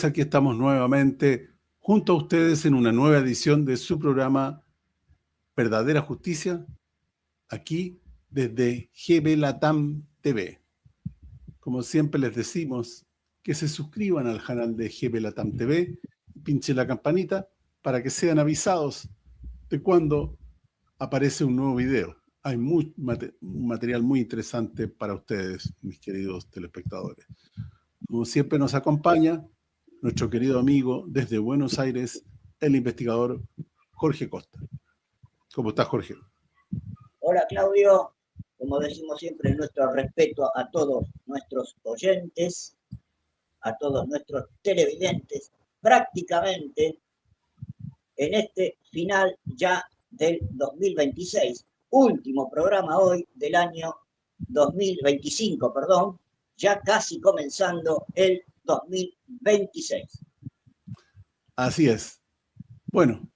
Aquí estamos nuevamente junto a ustedes en una nueva edición de su programa Verdadera Justicia, aquí desde GB Latam TV. Como siempre les decimos que se suscriban al canal de GB Latam TV y pinchen la campanita para que sean avisados de cuando aparece un nuevo video. Hay un material muy interesante para ustedes, mis queridos telespectadores. Como siempre nos acompaña nuestro querido amigo desde Buenos Aires, el investigador Jorge Costa. ¿Cómo estás, Jorge? Hola, Claudio. Como decimos siempre, nuestro respeto a todos nuestros oyentes, a todos nuestros televidentes, prácticamente en este final ya del 2026, último programa hoy del año 2025, perdón, ya casi comenzando el 2026. Así es. Bueno,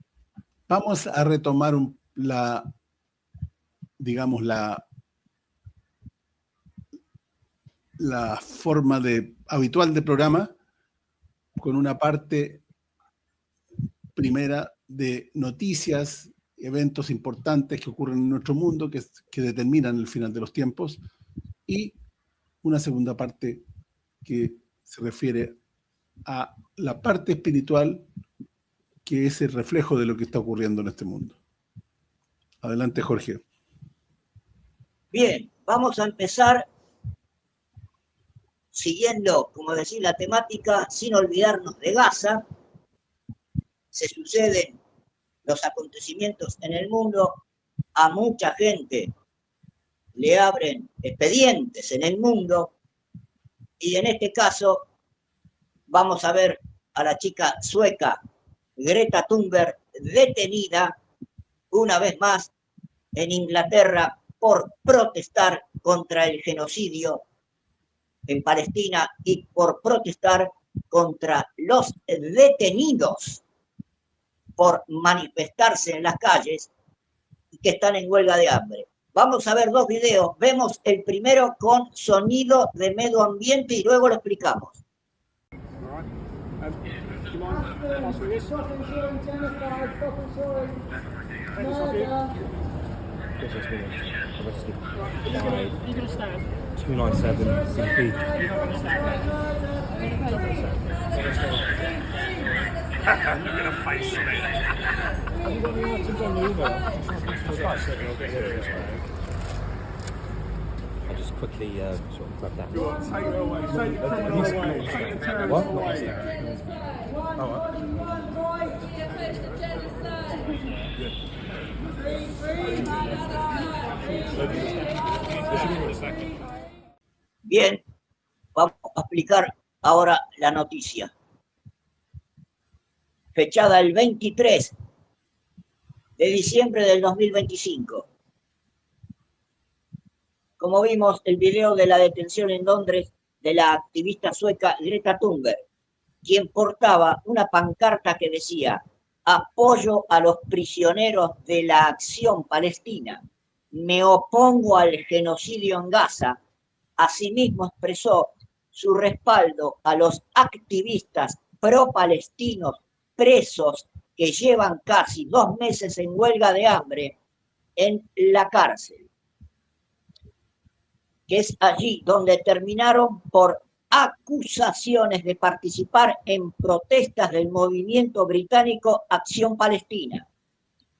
vamos a retomar la forma habitual de programa con una parte primera de noticias, eventos importantes que ocurren en nuestro mundo que determinan el final de los tiempos, y una segunda parte que se refiere a la parte espiritual, que es el reflejo de lo que está ocurriendo en este mundo. Adelante, Jorge. Bien, vamos a empezar siguiendo, como decía, la temática, sin olvidarnos de Gaza. Se suceden los acontecimientos en el mundo, a mucha gente le abren expedientes en el mundo, y en este caso vamos a ver a la chica sueca Greta Thunberg detenida una vez más en Inglaterra por protestar contra el genocidio en Palestina y por protestar contra los detenidos por manifestarse en las calles y que están en huelga de hambre. Vamos a ver dos videos. Vemos el primero con sonido de medio ambiente y luego lo explicamos. I'll just quickly sort of grab that. Take it away. Take it away. Take the terrorism What? away. Bien, vamos a explicar ahora la noticia. Fechada el 23 de diciembre del 2025. Como vimos, el video de la detención en Londres de la activista sueca Greta Thunberg, quien portaba una pancarta que decía: apoyo a los prisioneros de la Acción Palestina, me opongo al genocidio en Gaza. Asimismo expresó su respaldo a los activistas pro-palestinos presos que llevan casi 2 meses en huelga de hambre en la cárcel, que es allí donde terminaron por acusaciones de participar en protestas del movimiento británico Acción Palestina.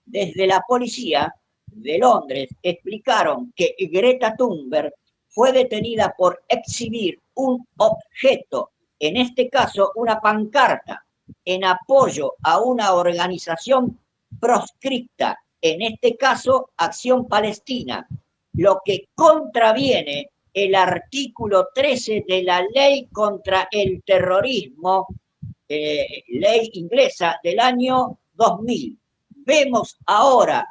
Desde la policía de Londres explicaron que Greta Thunberg fue detenida por exhibir un objeto, en este caso una pancarta, en apoyo a una organización proscripta, en este caso Acción Palestina, lo que contraviene el artículo 13 de la Ley contra el Terrorismo, ley inglesa del año 2000. Vemos ahora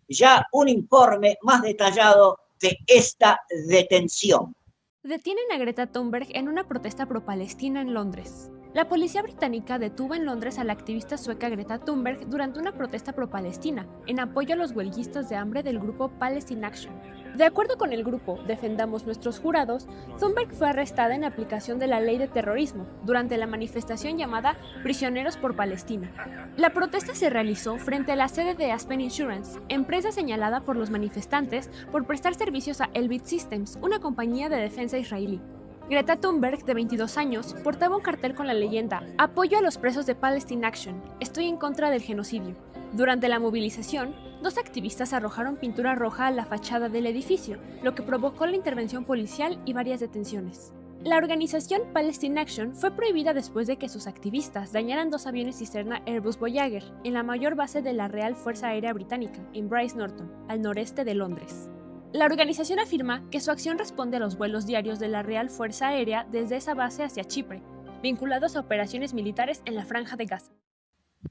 ya un informe más detallado de esta detención. Detienen a Greta Thunberg en una protesta pro-palestina en Londres. La policía británica detuvo en Londres a la activista sueca Greta Thunberg durante una protesta pro-Palestina, en apoyo a los huelguistas de hambre del grupo Palestine Action. De acuerdo con el grupo Defendamos Nuestros Jurados, Thunberg fue arrestada en aplicación de la ley de terrorismo durante la manifestación llamada Prisioneros por Palestina. La protesta se realizó frente a la sede de Aspen Insurance, empresa señalada por los manifestantes por prestar servicios a Elbit Systems, una compañía de defensa israelí. Greta Thunberg, de 22 años, portaba un cartel con la leyenda «Apoyo a los presos de Palestine Action, estoy en contra del genocidio». Durante la movilización, 2 activistas arrojaron pintura roja a la fachada del edificio, lo que provocó la intervención policial y varias detenciones. La organización Palestine Action fue prohibida después de que sus activistas dañaran 2 aviones cisterna Airbus Voyager en la mayor base de la Real Fuerza Aérea Británica, en Brize Norton, al noreste de Londres. La organización afirma que su acción responde a los vuelos diarios de la Real Fuerza Aérea desde esa base hacia Chipre, vinculados a operaciones militares en la Franja de Gaza.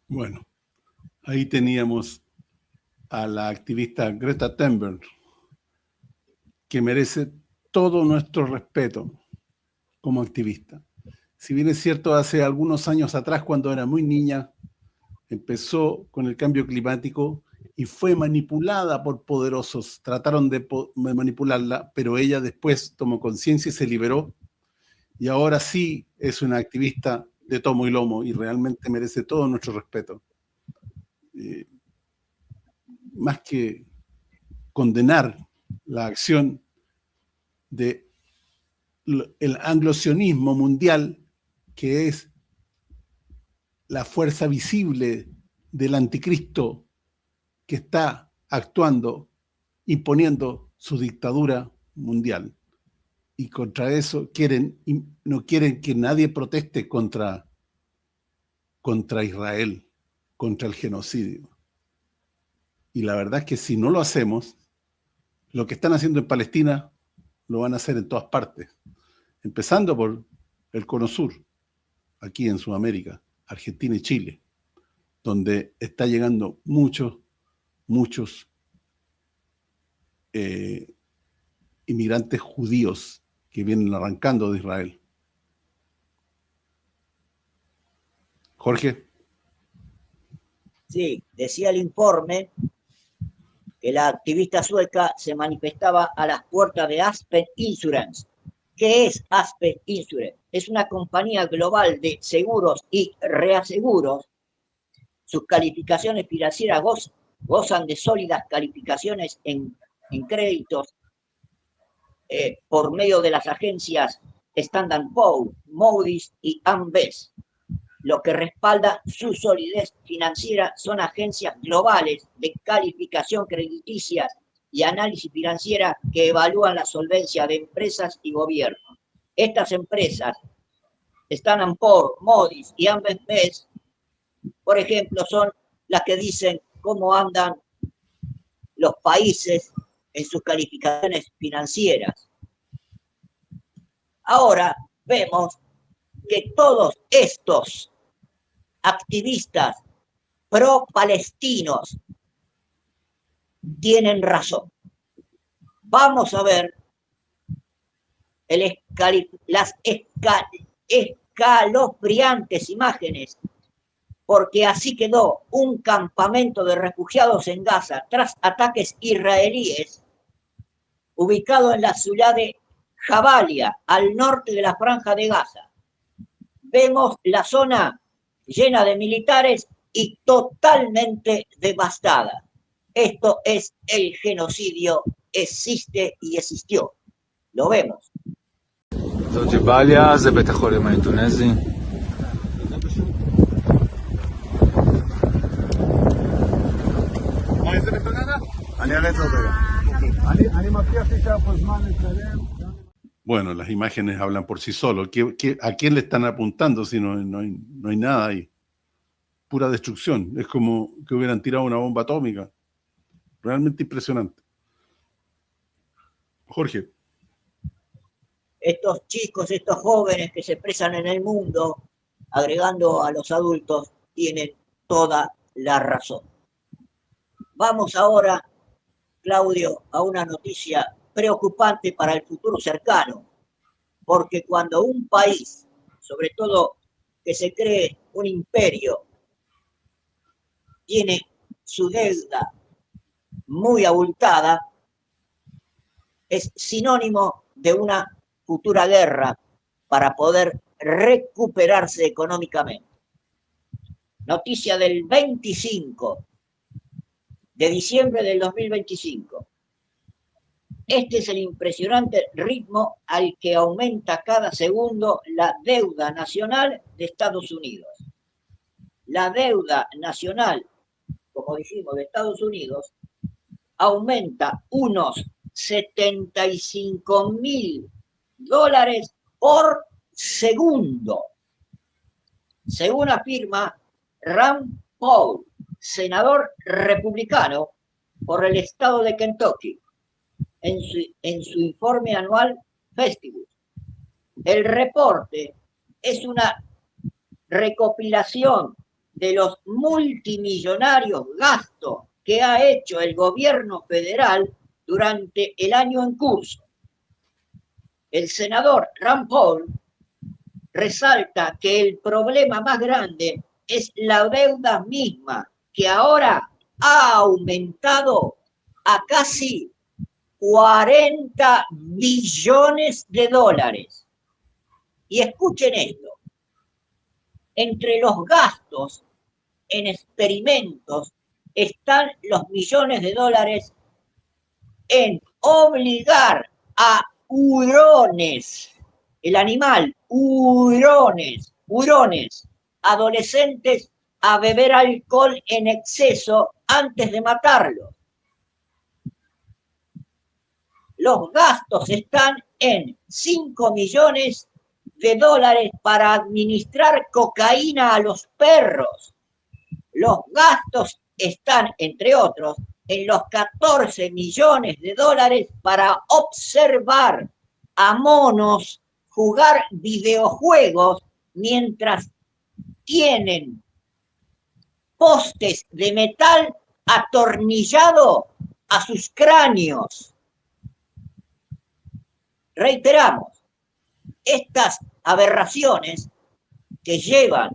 Bueno, ahí teníamos a la activista Greta Thunberg, que merece todo nuestro respeto como activista. Si bien es cierto, hace algunos años atrás, cuando era muy niña, empezó con el cambio climático y fue manipulada por poderosos. Trataron de manipularla, pero ella después tomó conciencia y se liberó. Y ahora sí es una activista de tomo y lomo y realmente merece todo nuestro respeto. Más que condenar la acción del anglosionismo mundial, que es la fuerza visible del anticristo que está actuando, imponiendo su dictadura mundial. Y contra eso no quieren que nadie proteste contra Israel, contra el genocidio. Y la verdad es que si no lo hacemos, lo que están haciendo en Palestina lo van a hacer en todas partes, empezando por el Cono Sur, aquí en Sudamérica, Argentina y Chile, donde está llegando muchos inmigrantes judíos que vienen arrancando de Israel. Jorge. Sí, decía el informe que la activista sueca se manifestaba a las puertas de Aspen Insurance. ¿Qué es Aspen Insurance? Es una compañía global de seguros y reaseguros. Sus calificaciones financieras gozan de sólidas calificaciones en créditos por medio de las agencias Standard & Poor's, Moody's y AM Best. Lo que respalda su solidez financiera son agencias globales de calificación crediticia y análisis financiera que evalúan la solvencia de empresas y gobiernos. Estas empresas, Standard & Poor's, Moody's y AM Best, por ejemplo, son las que dicen cómo andan los países en sus calificaciones financieras. Ahora vemos que todos estos activistas pro-palestinos tienen razón. Vamos a ver las escalofriantes imágenes, porque así quedó un campamento de refugiados en Gaza tras ataques israelíes, ubicado en la ciudad de Jabalia, al norte de la Franja de Gaza. Vemos la zona llena de militares y totalmente devastada. Esto es el genocidio, existe y existió. Lo vemos. זאת ג'באליה, זה בית החולים האינדונזי. איזה מתוננה? אני אעלה את זה עוד רגע. אני מבטיח להישאר פה זמן לצלם. Bueno, las imágenes hablan por sí solos. ¿A quién le están apuntando si no hay nada ahí? Pura destrucción. Es como que hubieran tirado una bomba atómica. Realmente impresionante. Jorge. Estos chicos, estos jóvenes que se expresan en el mundo, agregando a los adultos, tienen toda la razón. Vamos ahora, Claudio, a una noticia preocupante para el futuro cercano, porque cuando un país, sobre todo que se cree un imperio tiene su deuda muy abultada, es sinónimo de una futura guerra para poder recuperarse económicamente. Noticia del 25 de diciembre del 2025. Este es el impresionante ritmo al que aumenta cada segundo la deuda nacional de Estados Unidos. La deuda nacional, como dijimos, de Estados Unidos, aumenta unos $75.000 por segundo, según afirma Rand Paul, senador republicano por el estado de Kentucky, en su informe anual Festivus. El reporte es una recopilación de los multimillonarios gastos que ha hecho el gobierno federal durante el año en curso. El senador Rand Paul resalta que el problema más grande es la deuda misma, que ahora ha aumentado a casi 40 billones de dólares. Y escuchen esto, entre los gastos en experimentos están los millones de dólares en obligar a hurones, el animal, hurones, adolescentes a beber alcohol en exceso antes de matarlos. Los gastos están en 5 millones de dólares para administrar cocaína a los perros. Los gastos están, entre otros, en los 14 millones de dólares para observar a monos jugar videojuegos mientras tienen postes de metal atornillado a sus cráneos. Reiteramos, estas aberraciones que llevan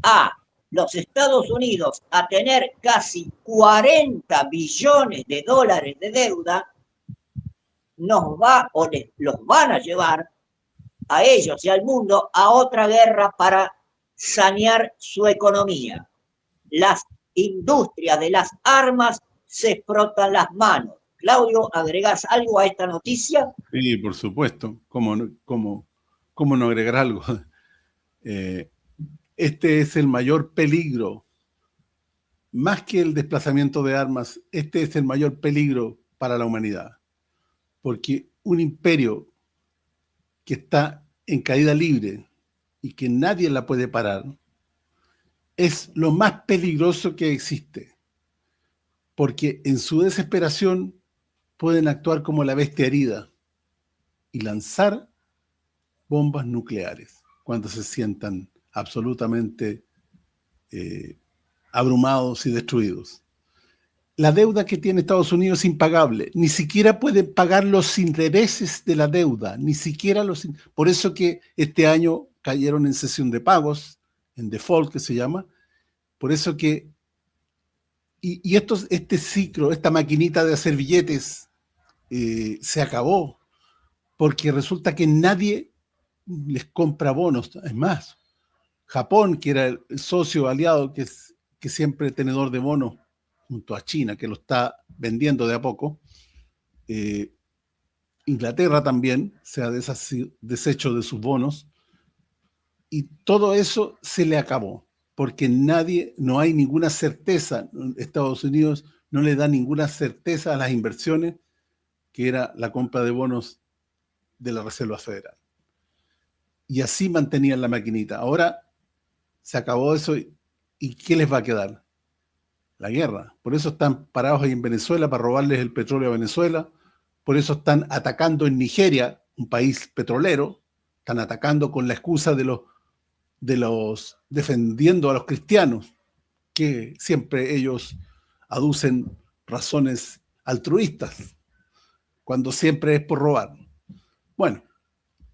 a los Estados Unidos a tener casi 40 billones de dólares de deuda, los van a llevar a ellos y al mundo a otra guerra para sanear su economía. Las industrias de las armas se frotan las manos. Claudio, ¿agregás algo a esta noticia? Sí, por supuesto. ¿Cómo no agregar algo? Este es el mayor peligro, más que el desplazamiento de armas, este es el mayor peligro para la humanidad. Porque un imperio que está en caída libre y que nadie la puede parar, es lo más peligroso que existe. Porque en su desesperación pueden actuar como la bestia herida y lanzar bombas nucleares cuando se sientan absolutamente abrumados y destruidos. La deuda que tiene Estados Unidos es impagable. Ni siquiera pueden pagar los intereses de la deuda, ni siquiera por eso que este año cayeron en cesión de pagos, en default que se llama, por eso que este ciclo, esta maquinita de hacer billetes se acabó, porque resulta que nadie les compra bonos. Es más, Japón, que era el socio aliado, que siempre es tenedor de bonos, junto a China, que lo está vendiendo de a poco, Inglaterra también se ha deshecho de sus bonos, y todo eso se le acabó, porque no hay ninguna certeza. Estados Unidos no le da ninguna certeza a las inversiones, que era la compra de bonos de la Reserva Federal. Y así mantenían la maquinita. Ahora se acabó eso, ¿y qué les va a quedar? La guerra. Por eso están parados ahí en Venezuela, para robarles el petróleo a Venezuela. Por eso están atacando en Nigeria, un país petrolero. Están atacando con la excusa de los defendiendo a los cristianos, que siempre ellos aducen razones altruistas, cuando siempre es por robar. Bueno,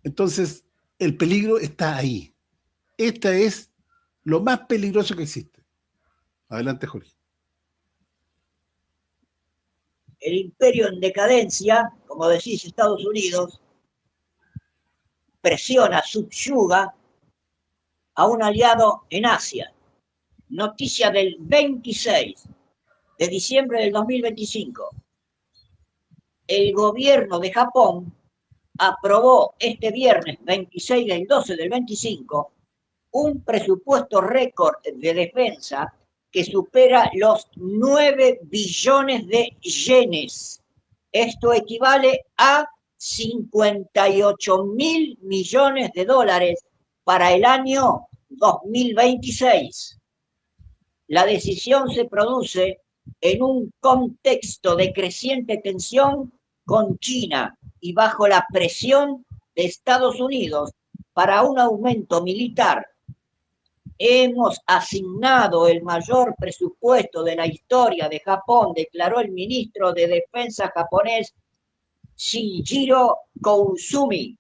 entonces el peligro está ahí. Esta es lo más peligroso que existe. Adelante, Jorge. El imperio en decadencia, como decís, Estados Unidos, presiona, subyuga a un aliado en Asia. Noticia del 26 de diciembre del 2025. El gobierno de Japón aprobó este viernes 26 del 12 del 25 un presupuesto récord de defensa que supera los 9 billones de yenes. Esto equivale a 58.000 millones de dólares para el año 2026. La decisión se produce en un contexto de creciente tensión con China y bajo la presión de Estados Unidos para un aumento militar. Hemos asignado el mayor presupuesto de la historia de Japón, declaró el ministro de Defensa japonés Shinjiro Koizumi.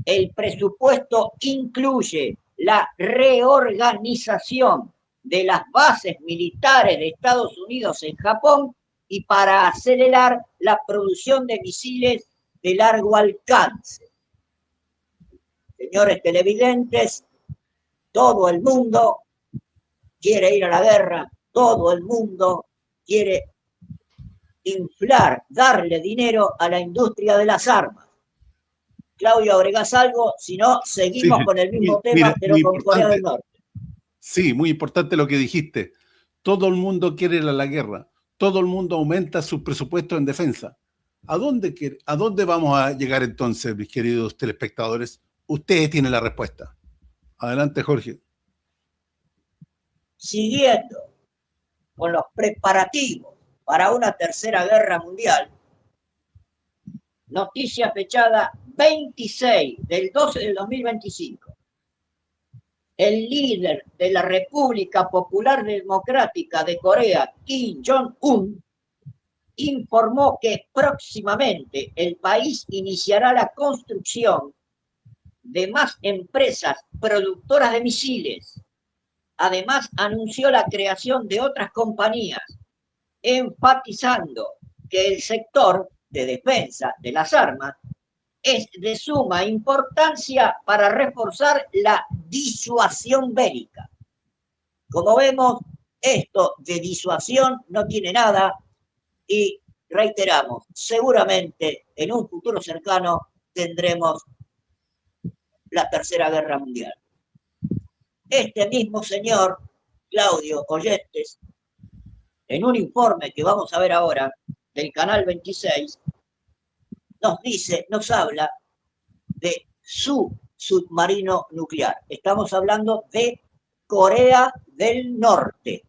El presupuesto incluye la reorganización de las bases militares de Estados Unidos en Japón y para acelerar la producción de misiles de largo alcance. Señores televidentes, todo el mundo quiere ir a la guerra, todo el mundo quiere inflar, darle dinero a la industria de las armas. Claudio, ¿agregás algo? Si no, seguimos con el mismo tema, pero con Corea del Norte. Sí, muy importante lo que dijiste. Todo el mundo quiere ir a la guerra. Todo el mundo aumenta sus presupuestos en defensa. ¿A dónde vamos a llegar entonces, mis queridos telespectadores? Ustedes tienen la respuesta. Adelante, Jorge. Siguiendo con los preparativos para una tercera guerra mundial, noticia fechada 26 del 12 del 2025. El líder de la República Popular Democrática de Corea, Kim Jong-un, informó que próximamente el país iniciará la construcción de más empresas productoras de misiles. Además, anunció la creación de otras compañías, enfatizando que el sector de defensa de las armas es de suma importancia para reforzar la disuasión bélica. Como vemos, esto de disuasión no tiene nada y reiteramos, seguramente en un futuro cercano tendremos la Tercera Guerra Mundial. Este mismo señor, Claudio Oyentes, en un informe que vamos a ver ahora del Canal 26, nos habla de su submarino nuclear. Estamos hablando de Corea del Norte.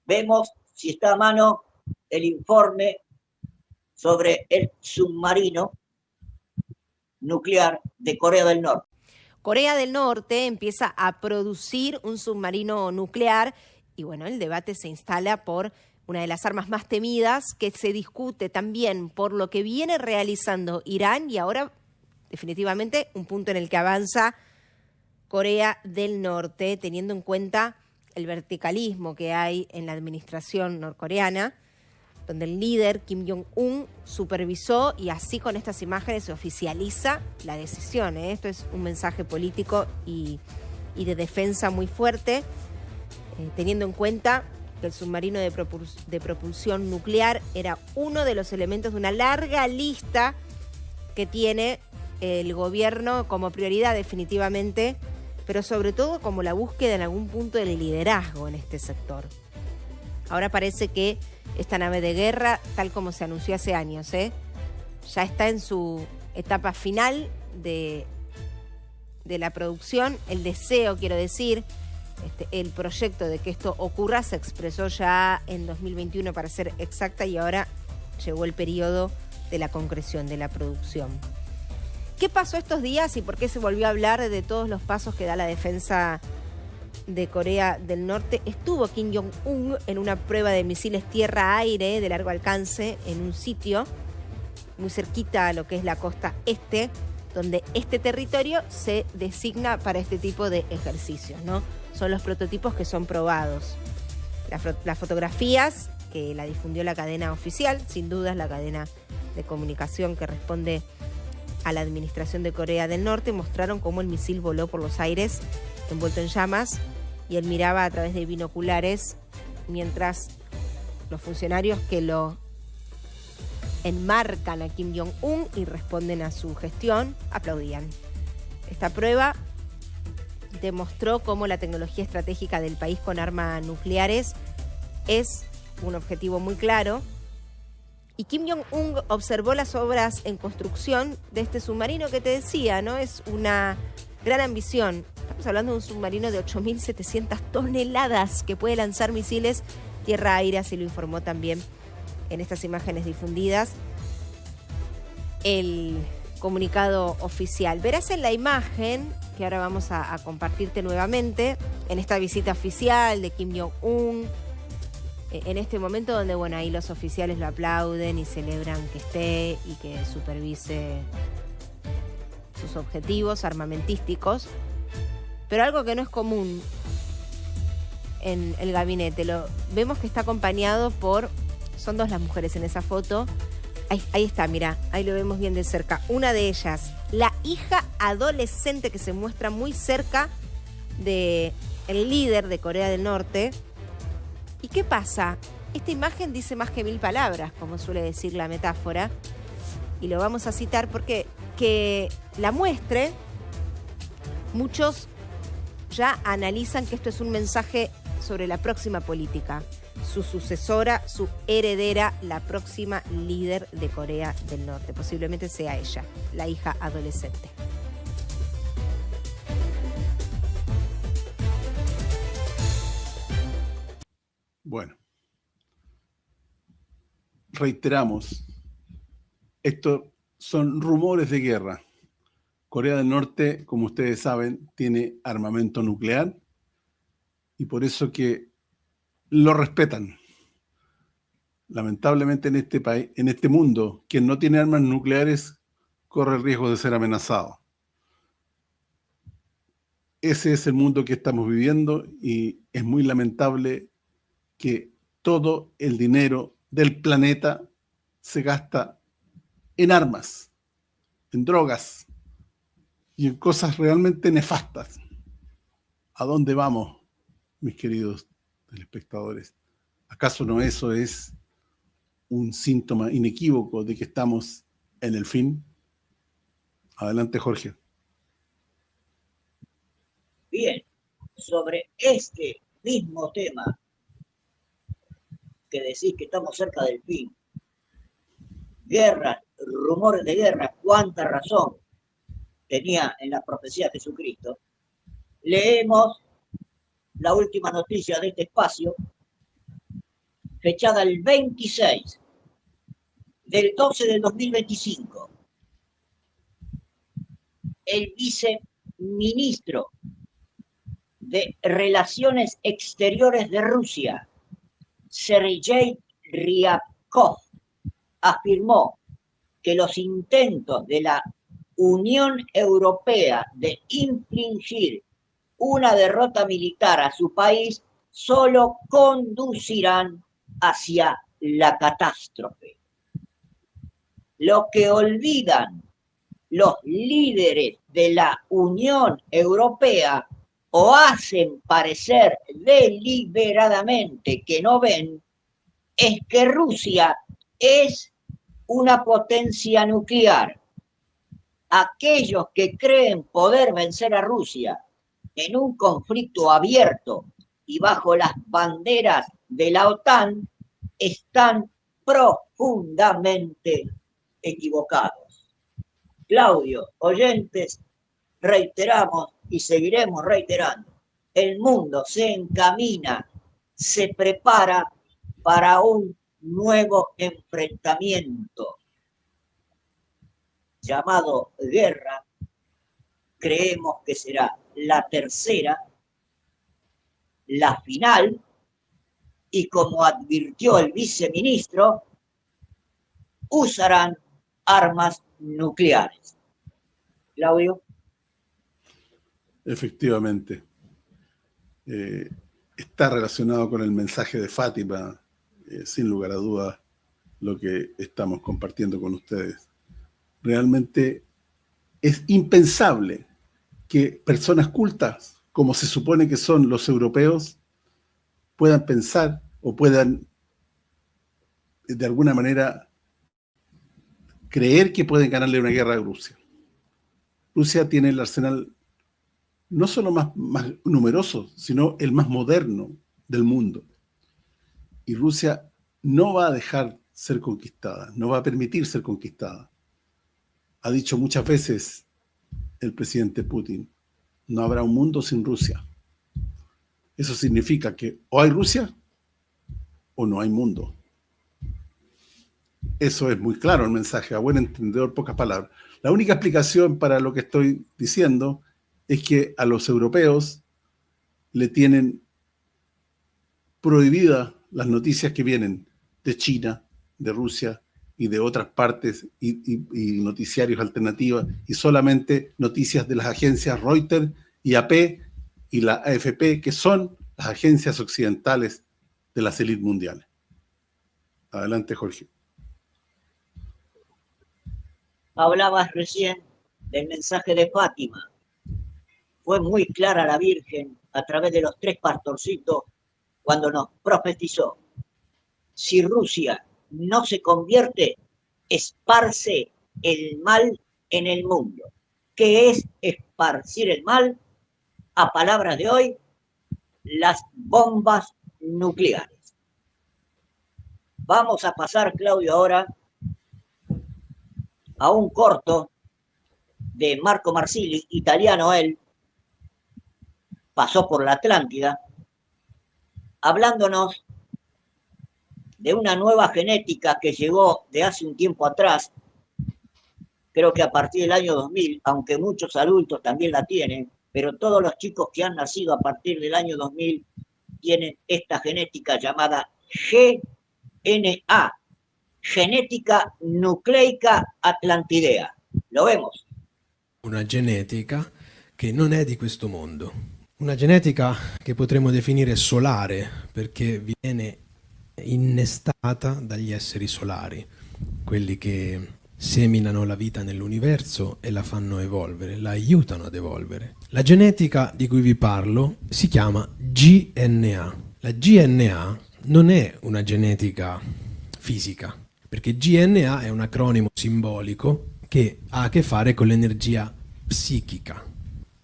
Vemos, si está a mano, el informe sobre el submarino nuclear de Corea del Norte. Corea del Norte empieza a producir un submarino nuclear y bueno, el debate se instala por una de las armas más temidas, que se discute también por lo que viene realizando Irán y ahora definitivamente un punto en el que avanza Corea del Norte, teniendo en cuenta el verticalismo que hay en la administración norcoreana, donde el líder Kim Jong-un supervisó y así con estas imágenes se oficializa la decisión. Esto es un mensaje político y de defensa muy fuerte, teniendo en cuenta que el submarino de propulsión nuclear era uno de los elementos de una larga lista que tiene el gobierno como prioridad definitivamente, pero sobre todo como la búsqueda en algún punto del liderazgo en este sector. Ahora parece que esta nave de guerra, tal como se anunció hace años, ya está en su etapa final de la producción. El deseo, quiero decir, el proyecto de que esto ocurra se expresó ya en 2021 para ser exacta y ahora llegó el periodo de la concreción de la producción. ¿Qué pasó estos días y por qué se volvió a hablar de todos los pasos que da la defensa de Corea del Norte? Estuvo Kim Jong-un en una prueba de misiles tierra-aire de largo alcance en un sitio muy cerquita a lo que es la costa este donde este territorio se designa para este tipo de ejercicios, ¿no? Son los prototipos que son probados. Las fotografías que la difundió la cadena oficial, sin duda es la cadena de comunicación que responde a la administración de Corea del Norte, mostraron cómo el misil voló por los aires envuelto en llamas y él miraba a través de binoculares mientras los funcionarios que lo enmarcan a Kim Jong-un y responden a su gestión aplaudían. Esta prueba demostró cómo la tecnología estratégica del país con armas nucleares es un objetivo muy claro. Y Kim Jong-un observó las obras en construcción de este submarino que te decía, ¿no? Es una gran ambición. Estamos hablando de un submarino de 8.700 toneladas que puede lanzar misiles tierra-aire, así lo informó también en estas imágenes difundidas el comunicado oficial. Verás en la imagen, que ahora vamos a compartirte nuevamente, en esta visita oficial de Kim Jong-un, en este momento donde, bueno, ahí los oficiales lo aplauden y celebran que esté y que supervise sus objetivos armamentísticos. Pero algo que no es común en el gabinete, vemos que está acompañado por, son dos las mujeres en esa foto. Ahí está, mira, ahí lo vemos bien de cerca. Una de ellas, la hija adolescente que se muestra muy cerca del líder de Corea del Norte. ¿Y qué pasa? Esta imagen dice más que 1000 palabras, como suele decir la metáfora. Y lo vamos a citar porque que la muestre, muchos ya analizan que esto es un mensaje sobre la próxima política. Su sucesora, su heredera, la próxima líder de Corea del Norte. Posiblemente sea ella, la hija adolescente. Bueno, reiteramos, estos son rumores de guerra. Corea del Norte, como ustedes saben, tiene armamento nuclear y por eso que lo respetan. Lamentablemente en este país, en este mundo, quien no tiene armas nucleares corre el riesgo de ser amenazado. Ese es el mundo que estamos viviendo y es muy lamentable que todo el dinero del planeta se gasta en armas, en drogas y en cosas realmente nefastas. ¿A dónde vamos, mis queridos telespectadores? ¿Acaso no eso es un síntoma inequívoco de que estamos en el fin? Adelante, Jorge. Bien, sobre este mismo tema que decís que estamos cerca del fin, guerra, rumores de guerra, cuánta razón tenía en la profecía de Jesucristo, leemos la última noticia de este espacio, fechada el 26 del 12 del 2025. El viceministro de Relaciones Exteriores de Rusia, Sergei Ryabkov, afirmó que los intentos de la Unión Europea de infligir una derrota militar a su país solo conducirán hacia la catástrofe. Lo que olvidan los líderes de la Unión Europea o hacen parecer deliberadamente que no ven, es que Rusia es una potencia nuclear. Aquellos que creen poder vencer a Rusia en un conflicto abierto y bajo las banderas de la OTAN están profundamente equivocados. Claudio, oyentes, reiteramos y seguiremos reiterando. El mundo se encamina, se prepara para un nuevo enfrentamiento llamado guerra. Creemos que será la tercera, la final, y como advirtió el viceministro, usarán armas nucleares. Claudio. Efectivamente. Está relacionado con el mensaje de Fátima, sin lugar a dudas, lo que estamos compartiendo con ustedes. Realmente es impensable que personas cultas, como se supone que son los europeos, puedan pensar o puedan de alguna manera creer que pueden ganarle una guerra a Rusia. Rusia tiene el arsenal no solo más numeroso, sino el más moderno del mundo. Y Rusia no va a dejar ser conquistada, no va a permitir ser conquistada. Ha dicho muchas veces el presidente Putin, no habrá un mundo sin Rusia. Eso significa que o hay Rusia o no hay mundo. Eso es muy claro el mensaje, a buen entendedor, pocas palabras. La única explicación para lo que estoy diciendo es que a los europeos le tienen prohibidas las noticias que vienen de China, de Rusia y de otras partes y noticiarios alternativos, y solamente noticias de las agencias Reuters y AP y la AFP, que son las agencias occidentales de las élites mundiales. Adelante, Jorge. Hablabas recién del mensaje de Fátima. Fue muy clara la Virgen a través de los 3 pastorcitos cuando nos profetizó: si Rusia no se convierte, esparce el mal en el mundo. ¿Qué es esparcir el mal? A palabras de hoy, las bombas nucleares. Vamos a pasar, Claudio, ahora a un corto de Marco Marsili, italiano él, pasó por la Atlántida, hablándonos de una nueva genética que llegó de hace un tiempo atrás, creo que a partir del año 2000, aunque muchos adultos también la tienen, pero todos los chicos que han nacido a partir del año 2000 tienen esta genética llamada GNA, genética nucleica atlantidea. Lo vemos. Una genetica che non è di questo mondo. Una genetica che potremmo definire solare perché viene innestata dagli esseri solari, quelli che seminano la vita nell'universo e la fanno evolvere, la aiutano ad evolvere. La genetica di cui vi parlo si chiama GNA. La GNA non è una genetica fisica, perché GNA è un acronimo simbolico che ha a che fare con l'energia psichica.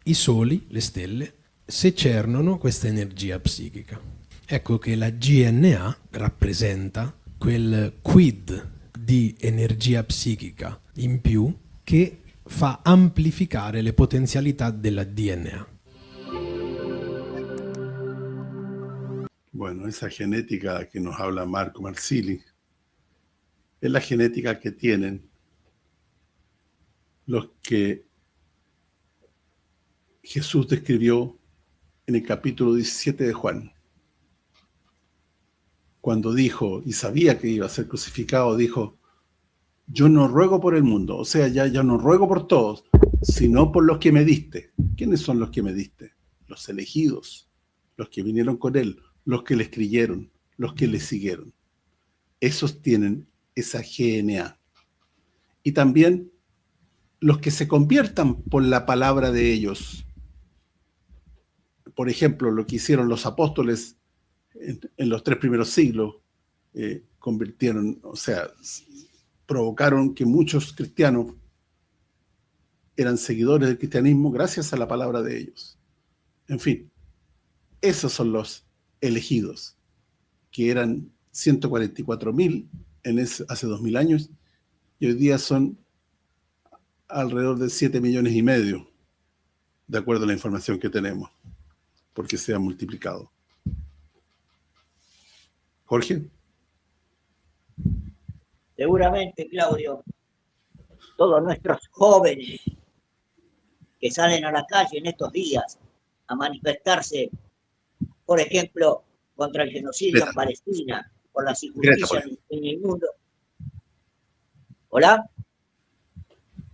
I soli, le stelle, secernono questa energia psichica. Ecco che la GNA rappresenta quel quid di energia psichica in più che fa amplificare le potenzialità della DNA. Bueno, esa genética que nos habla Marco Marsili es la genética que tienen los que Jesús describió en el capítulo 17 de Juan. Cuando dijo, y sabía que iba a ser crucificado, dijo: yo no ruego por el mundo, o sea, ya no ruego por todos, sino por los que me diste. ¿Quiénes son los que me diste? Los elegidos, los que vinieron con él, los que les creyeron, los que le siguieron. Esos tienen esa GNA. Y también los que se conviertan por la palabra de ellos. Por ejemplo, lo que hicieron los apóstoles en los 3 primeros siglos, convirtieron, o sea, provocaron que muchos cristianos eran seguidores del cristianismo gracias a la palabra de ellos. En fin, esos son los elegidos, que eran 144.000 hace 2000 años, y hoy día son alrededor de 7,5 millones, de acuerdo a la información que tenemos, porque se ha multiplicado. Jorge. Seguramente, Claudio, todos nuestros jóvenes que salen a la calle en estos días a manifestarse, por ejemplo, contra el genocidio en Palestina, por las injusticias en el mundo. ¿Hola?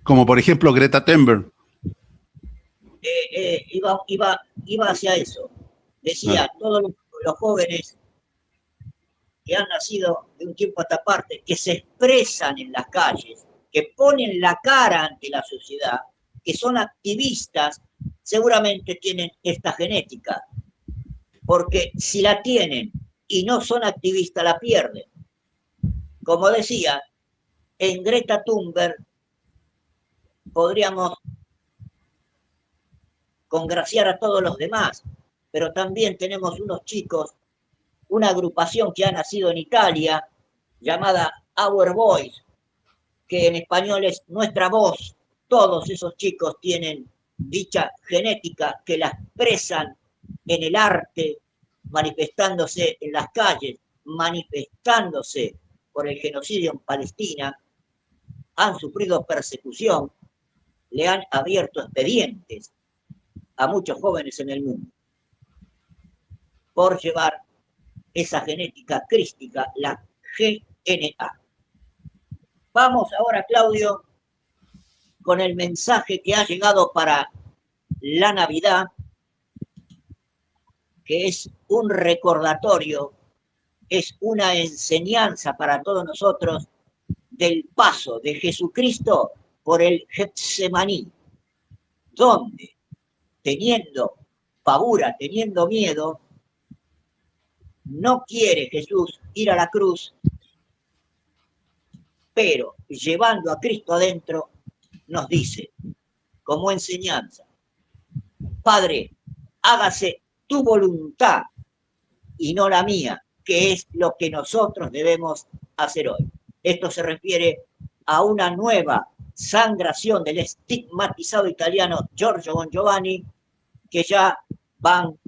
Como por ejemplo Greta Thunberg. iba hacia eso. Decía, todos los jóvenes que han nacido de un tiempo a esta parte, que se expresan en las calles, que ponen la cara ante la sociedad, que son activistas, seguramente tienen esta genética. Porque si la tienen y no son activistas, la pierden. Como decía, en Greta Thunberg podríamos congraciar a todos los demás, pero también tenemos unos chicos, una agrupación que ha nacido en Italia, llamada Our Voice, que en español es Nuestra Voz. Todos esos chicos tienen dicha genética que la expresan en el arte, manifestándose en las calles, manifestándose por el genocidio en Palestina, han sufrido persecución, le han abierto expedientes a muchos jóvenes en el mundo por llevar esa genética crística, la GNA. Vamos ahora, Claudio, con el mensaje que ha llegado para la Navidad, que es un recordatorio, es una enseñanza para todos nosotros del paso de Jesucristo por el Getsemaní, donde, teniendo pavura, teniendo miedo, no quiere Jesús ir a la cruz, pero llevando a Cristo adentro, nos dice, como enseñanza, Padre, hágase tu voluntad y no la mía, que es lo que nosotros debemos hacer hoy. Esto se refiere a una nueva sangración del estigmatizado italiano Giorgio Bon Giovanni, que ya van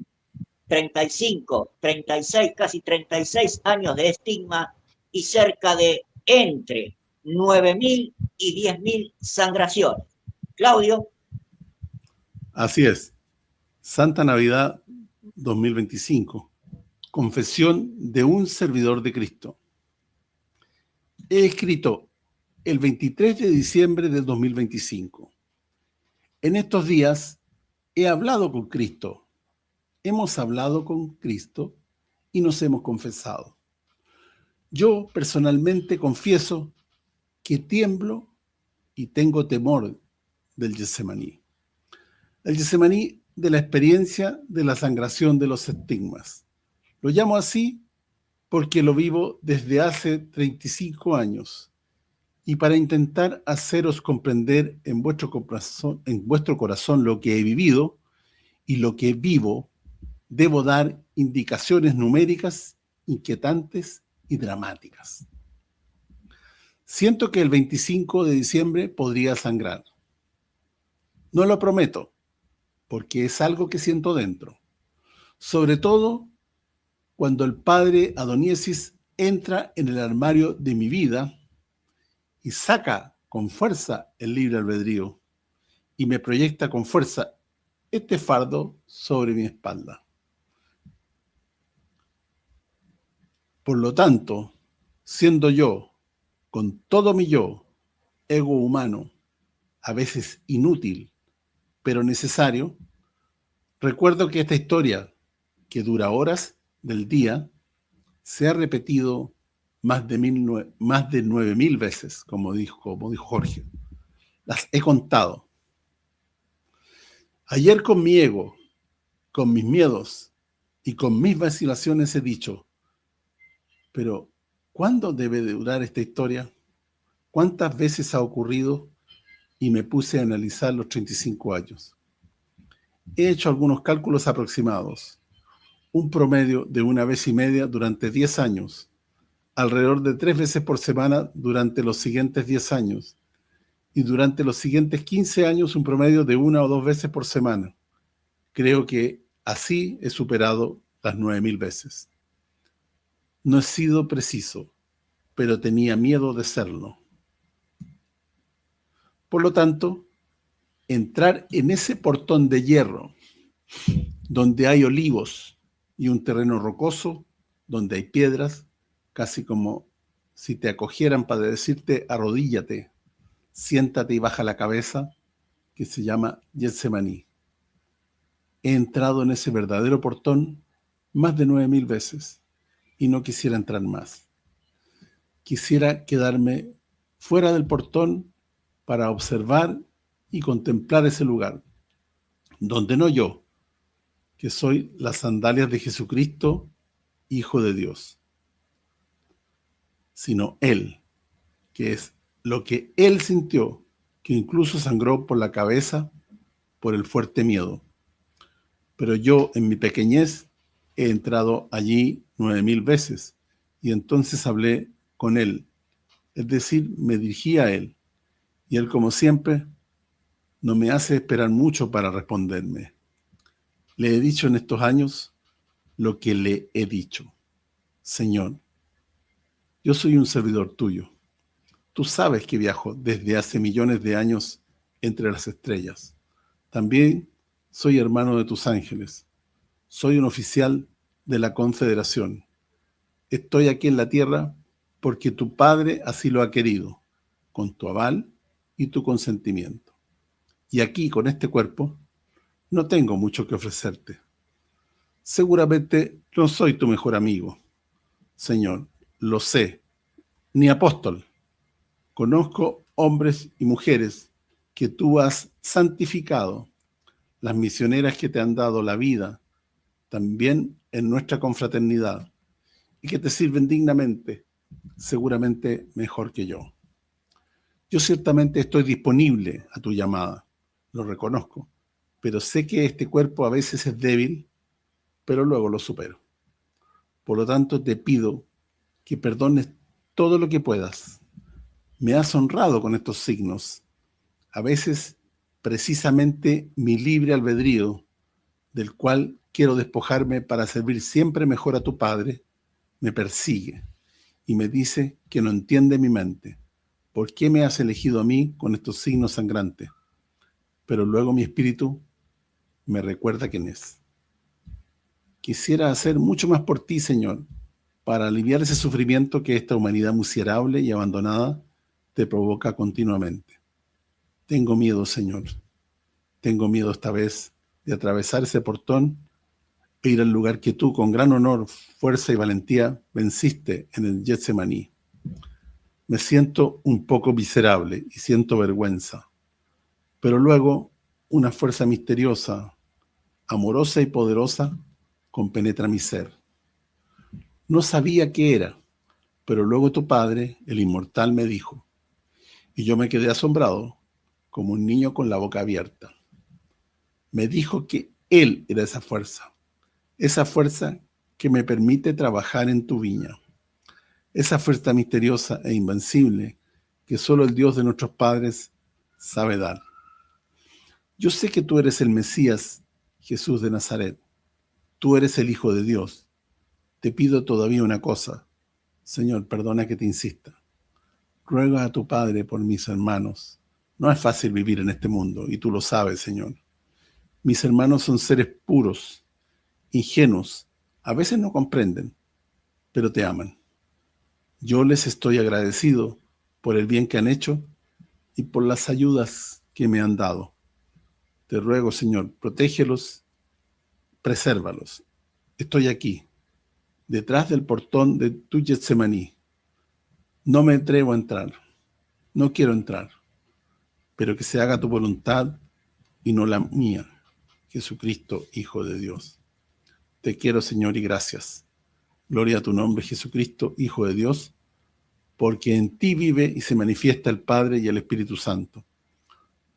35, 36, casi 36 años de estigma y cerca de entre 9.000 y 10.000 sangraciones. Claudio. Así es. Santa Navidad 2025. Confesión de un servidor de Cristo. He escrito el 23 de diciembre del 2025. En estos días he hablado con Cristo. Hemos hablado con Cristo y nos hemos confesado. Yo personalmente confieso que tiemblo y tengo temor del Getsemaní. El Getsemaní de la experiencia de la sangración de los estigmas. Lo llamo así porque lo vivo desde hace 35 años y para intentar haceros comprender en vuestro corazón lo que he vivido y lo que vivo, debo dar indicaciones numéricas, inquietantes y dramáticas. Siento que el 25 de diciembre podría sangrar. No lo prometo, porque es algo que siento dentro. Sobre todo cuando el padre Adoniesis entra en el armario de mi vida y saca con fuerza el libre albedrío y me proyecta con fuerza este fardo sobre mi espalda. Por lo tanto, siendo yo, con todo mi yo, ego humano, a veces inútil, pero necesario, recuerdo que esta historia, que dura horas del día, se ha repetido más de 9.000 veces, como dijo Jorge. Las he contado. Ayer con mi ego, con mis miedos y con mis vacilaciones he dicho, pero ¿cuándo debe de durar esta historia? ¿Cuántas veces ha ocurrido? Y me puse a analizar los 35 años. He hecho algunos cálculos aproximados. Un promedio de 1 vez y media durante 10 años, alrededor de 3 veces por semana durante los siguientes 10 años, y durante los siguientes 15 años un promedio de 1 o 2 veces por semana. Creo que así he superado las 9.000 veces. No he sido preciso, pero tenía miedo de serlo. Por lo tanto, entrar en ese portón de hierro, donde hay olivos y un terreno rocoso, donde hay piedras, casi como si te acogieran para decirte arrodíllate, siéntate y baja la cabeza, que se llama Getsemaní. he entrado en ese verdadero portón más de 9000 veces y no quisiera entrar más. Quisiera quedarme fuera del portón para observar y contemplar ese lugar, donde no yo, que soy las sandalias de Jesucristo, Hijo de Dios, sino Él, que es lo que Él sintió, que incluso sangró por la cabeza por el fuerte miedo. Pero yo, en mi pequeñez, he entrado allí 9000 veces, y entonces hablé con Él, es decir, me dirigí a Él, y Él, como siempre, no me hace esperar mucho para responderme. Le he dicho en estos años lo que le he dicho. Señor, yo soy un servidor tuyo. Tú sabes que viajo desde hace millones de años entre las estrellas. También soy hermano de tus ángeles. Soy un oficial de la Confederación. Estoy aquí en la tierra porque tu Padre así lo ha querido, con tu aval y tu consentimiento. Y aquí, con este cuerpo, no tengo mucho que ofrecerte. Seguramente no soy tu mejor amigo, Señor, lo sé, ni apóstol. Conozco hombres y mujeres que tú has santificado, las misioneras que te han dado la vida, también en nuestra confraternidad, y que te sirven dignamente, seguramente mejor que yo. Yo ciertamente estoy disponible a tu llamada, lo reconozco, pero sé que este cuerpo a veces es débil, pero luego lo supero. Por lo tanto, te pido que perdones todo lo que puedas. Me has honrado con estos signos. A veces, precisamente, mi libre albedrío, del cual quiero despojarme para servir siempre mejor a tu Padre, me persigue y me dice que no entiende mi mente. ¿Por qué me has elegido a mí con estos signos sangrantes? Pero luego mi espíritu me recuerda quién es. Quisiera hacer mucho más por ti, Señor, para aliviar ese sufrimiento que esta humanidad miserable y abandonada te provoca continuamente. Tengo miedo, Señor. Tengo miedo esta vez de atravesar ese portón e ir al lugar que tú, con gran honor, fuerza y valentía, venciste en el Getsemaní. Me siento un poco miserable y siento vergüenza. Pero luego, una fuerza misteriosa, amorosa y poderosa, compenetra mi ser. No sabía qué era, pero luego tu Padre, el inmortal, me dijo, y yo me quedé asombrado, como un niño con la boca abierta. Me dijo que Él era esa fuerza que me permite trabajar en tu viña, esa fuerza misteriosa e invencible que solo el Dios de nuestros padres sabe dar. Yo sé que tú eres el Mesías, Jesús de Nazaret. Tú eres el Hijo de Dios. Te pido todavía una cosa. Señor, perdona que te insista. Ruega a tu Padre por mis hermanos. No es fácil vivir en este mundo, y tú lo sabes, Señor. Mis hermanos son seres puros, ingenuos. A veces no comprenden, pero te aman. Yo les estoy agradecido por el bien que han hecho y por las ayudas que me han dado. Te ruego, Señor, protégelos, presérvalos. Estoy aquí, detrás del portón de tu Getsemaní. No me atrevo a entrar, no quiero entrar, pero que se haga tu voluntad y no la mía, Jesucristo, Hijo de Dios. Te quiero, Señor, y gracias. Gloria a tu nombre, Jesucristo, Hijo de Dios, porque en ti vive y se manifiesta el Padre y el Espíritu Santo.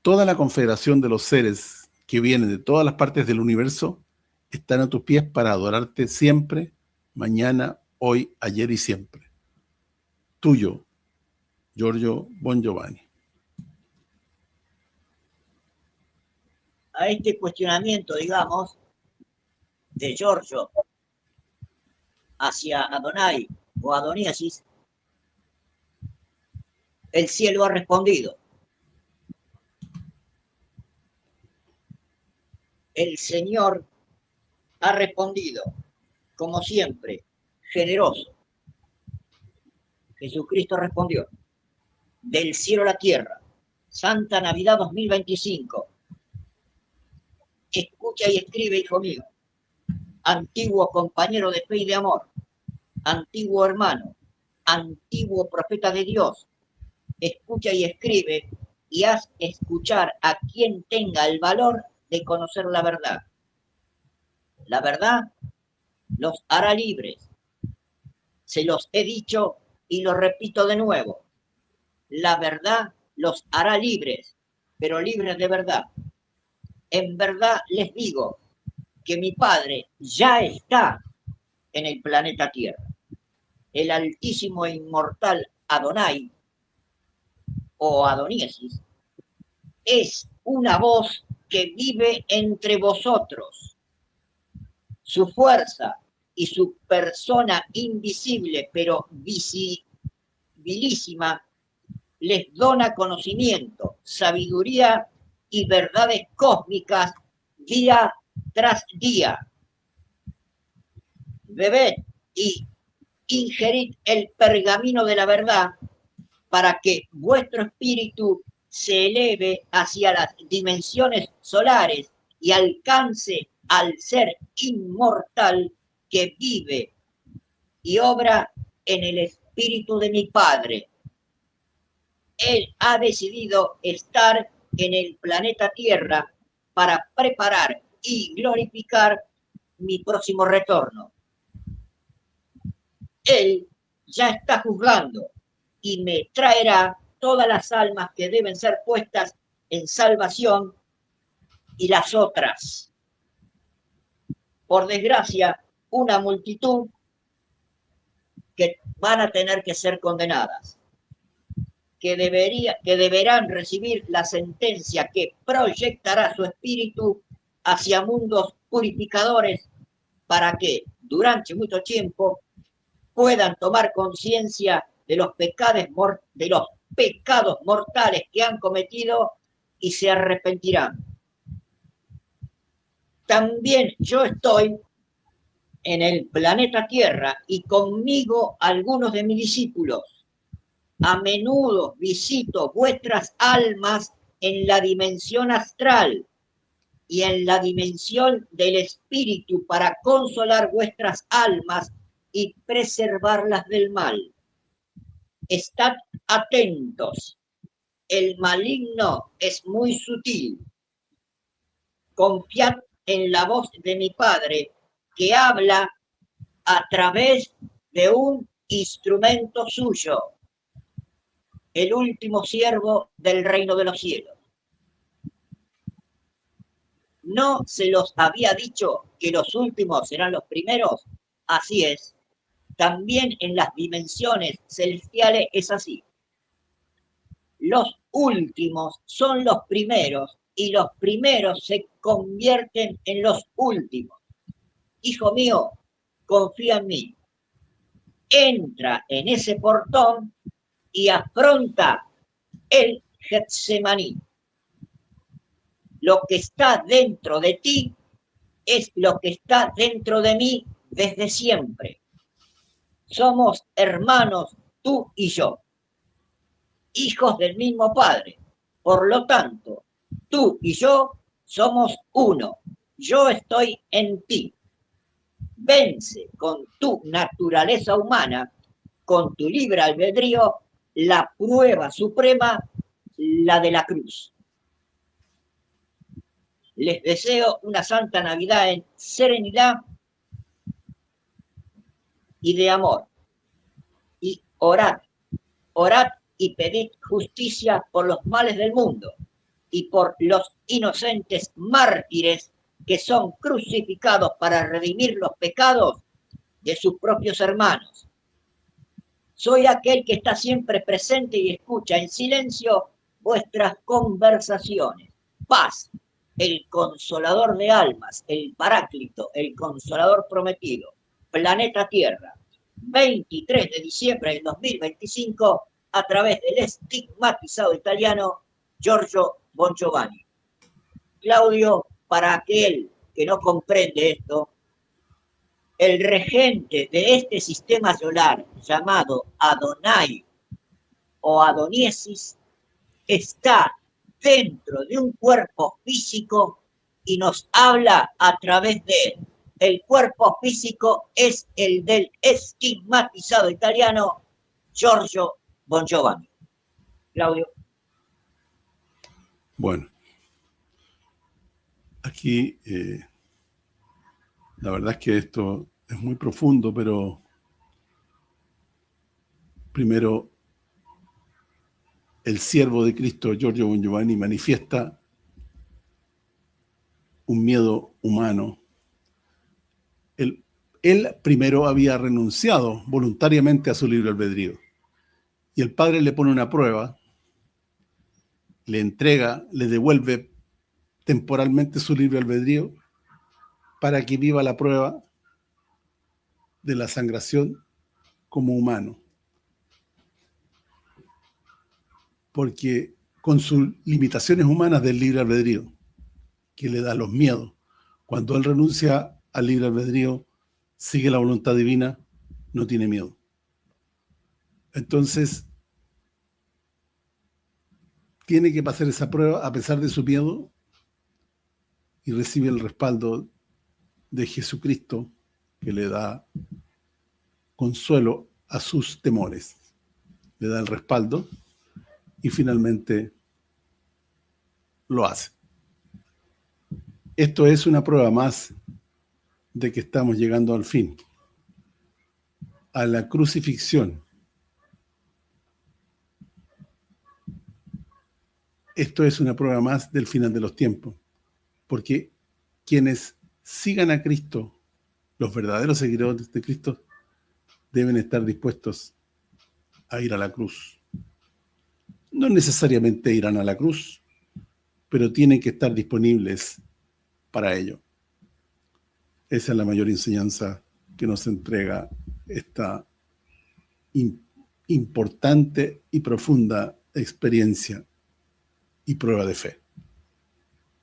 Toda la confederación de los seres que vienen de todas las partes del universo están a tus pies para adorarte siempre, mañana, hoy, ayer y siempre. Tuyo, Giorgio Bongiovanni. A este cuestionamiento, digamos, de Giorgio hacia Adonai o Adoníasis, el cielo ha respondido. El Señor ha respondido, como siempre, generoso. Jesucristo respondió, del cielo a la tierra, Santa Navidad 2025. Escucha y escribe, hijo mío, antiguo compañero de fe y de amor, antiguo hermano, antiguo profeta de Dios. Escucha y escribe y haz escuchar a quien tenga el valor de conocer la verdad. La verdad los hará libres. Se los he dicho y lo repito de nuevo. La verdad los hará libres, pero libres de verdad. En verdad les digo que mi Padre ya está en el planeta Tierra. El altísimo e inmortal Adonai, o Adoniesis, es una voz que vive entre vosotros. Su fuerza y su persona invisible, pero visibilísima, les dona conocimiento, sabiduría y verdades cósmicas día tras día. Bebed y ingerid el pergamino de la verdad para que vuestro espíritu se eleve hacia las dimensiones solares y alcance al ser inmortal que vive y obra en el espíritu de mi Padre. Él ha decidido estar en el planeta Tierra para preparar y glorificar mi próximo retorno. Él ya está juzgando y me traerá todas las almas que deben ser puestas en salvación y las otras. Por desgracia, una multitud que van a tener que ser condenadas, que deberán recibir la sentencia que proyectará su espíritu hacia mundos purificadores para que durante mucho tiempo puedan tomar conciencia de los pecados mortales que han cometido y se arrepentirán. También yo estoy en el planeta Tierra y conmigo algunos de mis discípulos. A menudo visito vuestras almas en la dimensión astral y en la dimensión del espíritu para consolar vuestras almas y preservarlas del mal. Estad atentos. El maligno es muy sutil. Confiad en la voz de mi Padre que habla a través de un instrumento suyo, el último siervo del reino de los cielos. ¿No se los había dicho que los últimos serán los primeros? Así es. También en las dimensiones celestiales es así. Los últimos son los primeros y los primeros se convierten en los últimos. Hijo mío, confía en mí. Entra en ese portón y afronta el Getsemaní. Lo que está dentro de ti es lo que está dentro de mí desde siempre. Somos hermanos, tú y yo, hijos del mismo Padre. Por lo tanto, tú y yo somos uno. Yo estoy en ti. Vence con tu naturaleza humana, con tu libre albedrío, la prueba suprema, la de la cruz. Les deseo una santa Navidad en serenidad y de amor. Y orad y pedid justicia por los males del mundo y por los inocentes mártires que son crucificados para redimir los pecados de sus propios hermanos. Soy aquel que está siempre presente y escucha en silencio vuestras conversaciones. Paz, el consolador de almas, el paráclito, el consolador prometido. Planeta Tierra, 23 de diciembre del 2025, a través del estigmatizado italiano Giorgio Bongiovanni. Claudio, para aquel que no comprende esto, el regente de este sistema solar llamado Adonai o Adoniesis está dentro de un cuerpo físico y nos habla a través de él. El cuerpo físico es el del estigmatizado italiano Giorgio Bon Giovanni. Claudio. Bueno, aquí la verdad es que esto es muy profundo, pero primero el siervo de Cristo, Giorgio Bon Giovanni, manifiesta un miedo humano. Él primero había renunciado voluntariamente a su libre albedrío. Y el Padre le pone una prueba, le entrega, le devuelve temporalmente su libre albedrío para que viva la prueba de la sangración como humano. Porque con sus limitaciones humanas del libre albedrío, que le da los miedos, cuando él renuncia al libre albedrío, sigue la voluntad divina, no tiene miedo. Entonces, tiene que pasar esa prueba a pesar de su miedo y recibe el respaldo de Jesucristo, que le da consuelo a sus temores. Le da el respaldo y finalmente lo hace. Esto es una prueba más de que estamos llegando al fin, a la crucifixión. Esto es una prueba más del final de los tiempos, porque quienes sigan a Cristo, los verdaderos seguidores de Cristo, deben estar dispuestos a ir a la cruz. No necesariamente irán a la cruz, pero tienen que estar disponibles para ello. Esa es la mayor enseñanza que nos entrega esta importante y profunda experiencia y prueba de fe.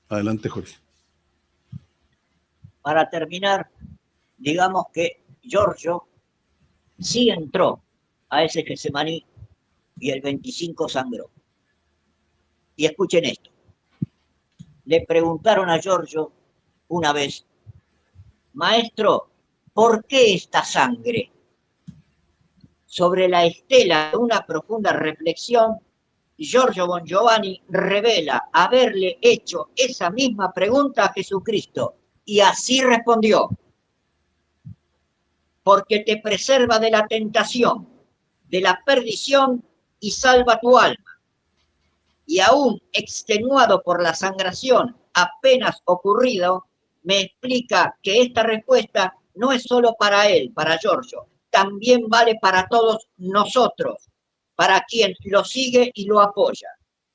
Adelante, Jorge. Para terminar, digamos que Giorgio sí entró a ese Getsemaní y el 25 sangró. Y escuchen esto. Le preguntaron a Giorgio una vez: maestro, ¿por qué esta sangre? Sobre la estela de una profunda reflexión, Giorgio Bon Giovanni revela haberle hecho esa misma pregunta a Jesucristo, y así respondió: porque te preserva de la tentación, de la perdición y salva tu alma. Y aún extenuado por la sangración apenas ocurrido, me explica que esta respuesta no es solo para él, para Giorgio, también vale para todos nosotros, para quien lo sigue y lo apoya.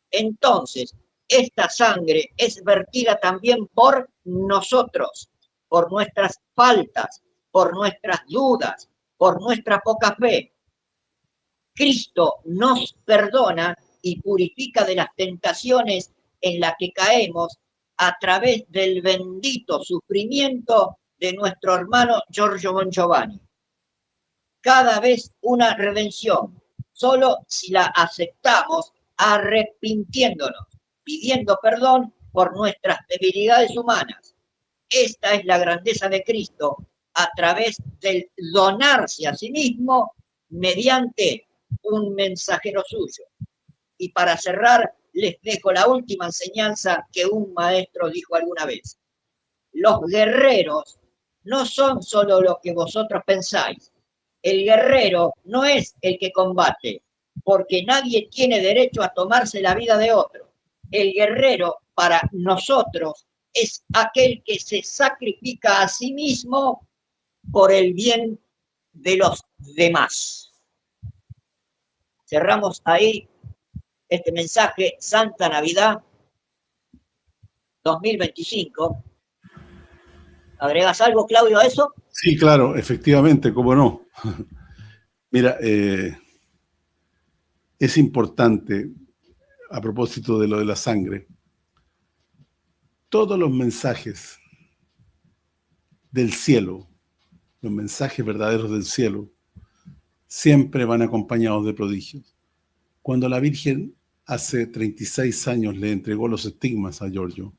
Entonces, esta sangre es vertida también por nosotros, por nuestras faltas, por nuestras dudas, por nuestra poca fe. Cristo nos perdona y purifica de las tentaciones en las que caemos a través del bendito sufrimiento de nuestro hermano Giorgio Bon Giovanni. Cada vez una redención, solo si la aceptamos arrepintiéndonos, pidiendo perdón por nuestras debilidades humanas. Esta es la grandeza de Cristo a través del donarse a sí mismo mediante un mensajero suyo. Y para cerrar, les dejo la última enseñanza que un maestro dijo alguna vez. Los guerreros no son solo lo que vosotros pensáis. El guerrero no es el que combate, porque nadie tiene derecho a tomarse la vida de otro. El guerrero, para nosotros, es aquel que se sacrifica a sí mismo por el bien de los demás. Cerramos ahí este mensaje, Santa Navidad 2025. ¿Agregas algo, Claudio, a eso? Sí, claro, efectivamente, cómo no. Mira, es importante, a propósito de lo de la sangre, todos los mensajes del cielo, los mensajes verdaderos del cielo, siempre van acompañados de prodigios. Cuando la Virgen hace 36 años le entregó los estigmas a Giorgio,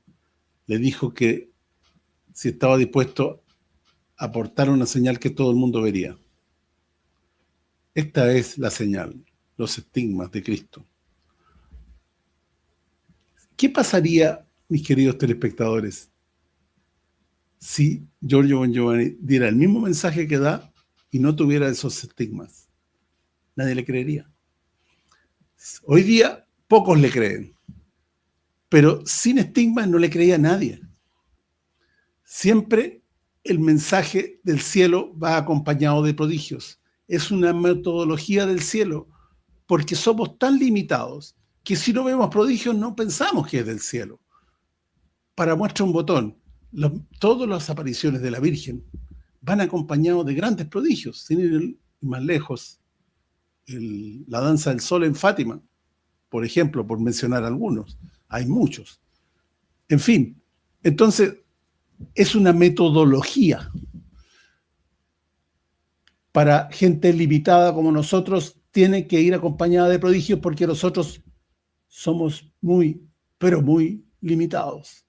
le dijo que si estaba dispuesto a aportar una señal que todo el mundo vería. Esta es la señal, los estigmas de Cristo. ¿Qué pasaría, mis queridos telespectadores, si Giorgio Bon Giovanni diera el mismo mensaje que da y no tuviera esos estigmas? Nadie le creería. Hoy día pocos le creen, pero sin estigmas no le creía a nadie. Siempre el mensaje del cielo va acompañado de prodigios. Es una metodología del cielo, porque somos tan limitados que si no vemos prodigios no pensamos que es del cielo. Para muestra un botón, todas las apariciones de la Virgen van acompañados de grandes prodigios, sin ir más lejos. La danza del sol en Fátima, por ejemplo, por mencionar algunos. Hay muchos. En fin, entonces es una metodología. Para gente limitada como nosotros, tiene que ir acompañada de prodigios porque nosotros somos muy, pero muy limitados.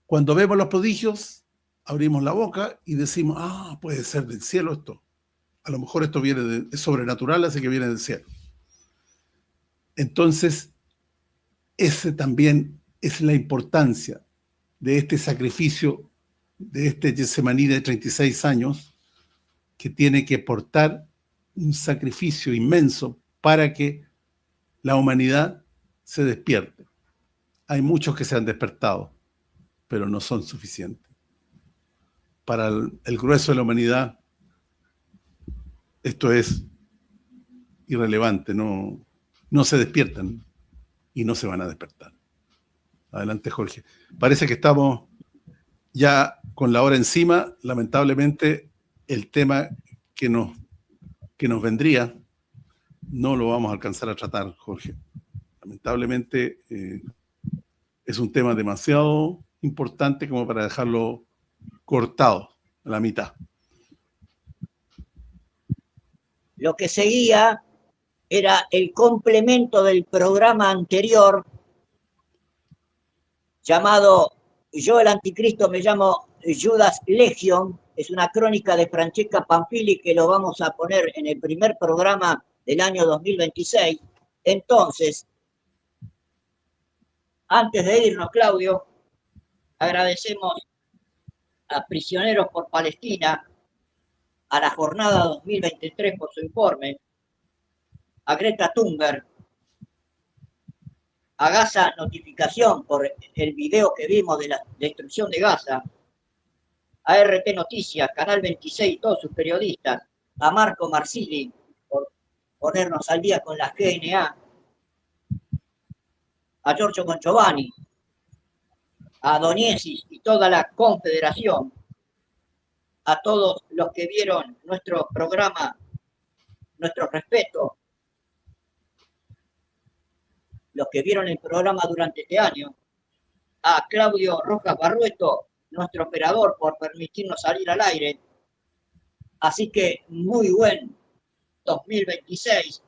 Cuando vemos los prodigios, abrimos la boca y decimos, puede ser del cielo esto. A lo mejor esto es sobrenatural, así que viene del cielo. Entonces, ese también es la importancia de este sacrificio, de este Getsemaní de 36 años, que tiene que portar un sacrificio inmenso para que la humanidad se despierte. Hay muchos que se han despertado, pero no son suficientes. Para el grueso de la humanidad, esto es irrelevante, no se despiertan y no se van a despertar. Adelante, Jorge. Parece que estamos ya con la hora encima. Lamentablemente, el tema que nos vendría no lo vamos a alcanzar a tratar, Jorge. Lamentablemente, es un tema demasiado importante como para dejarlo cortado a la mitad. Lo que seguía era el complemento del programa anterior llamado Yo el Anticristo me llamo Judas Legion. Es una crónica de Francesca Pamphili que lo vamos a poner en el primer programa del año 2026. Entonces, antes de irnos, Claudio, agradecemos a Prisioneros por Palestina, a la Jornada 2023 por su informe, a Greta Thunberg, a Gaza Notificación por el video que vimos de la destrucción de Gaza, a RT Noticias, Canal 26 y todos sus periodistas, a Marco Marsili por ponernos al día con la GNA, a Giorgio Bon Giovanni, a Doniesis y toda la confederación, a todos los que vieron nuestro programa, nuestro respeto, los que vieron el programa durante este año, a Claudio Rojas Barrueto, nuestro operador, por permitirnos salir al aire. Así que muy buen 2026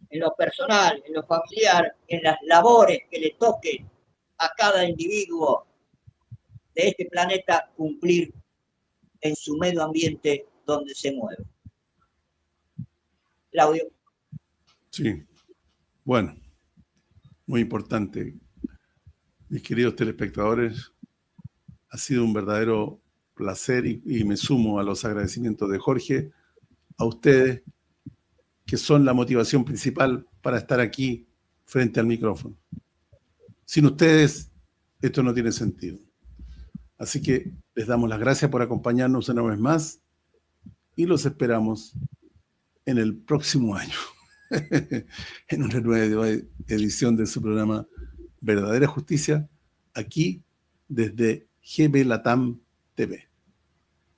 en lo personal, en lo familiar, en las labores que le toque a cada individuo de este planeta cumplir en su medio ambiente donde se mueve. Claudio. Sí, bueno, muy importante. Mis queridos telespectadores, ha sido un verdadero placer y me sumo a los agradecimientos de Jorge, a ustedes, que son la motivación principal para estar aquí frente al micrófono. Sin ustedes, esto no tiene sentido. Así que les damos las gracias por acompañarnos una vez más y los esperamos en el próximo año, en una nueva edición de su programa Verdadera Justicia, aquí desde GB Latam TV.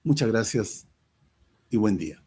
Muchas gracias y buen día.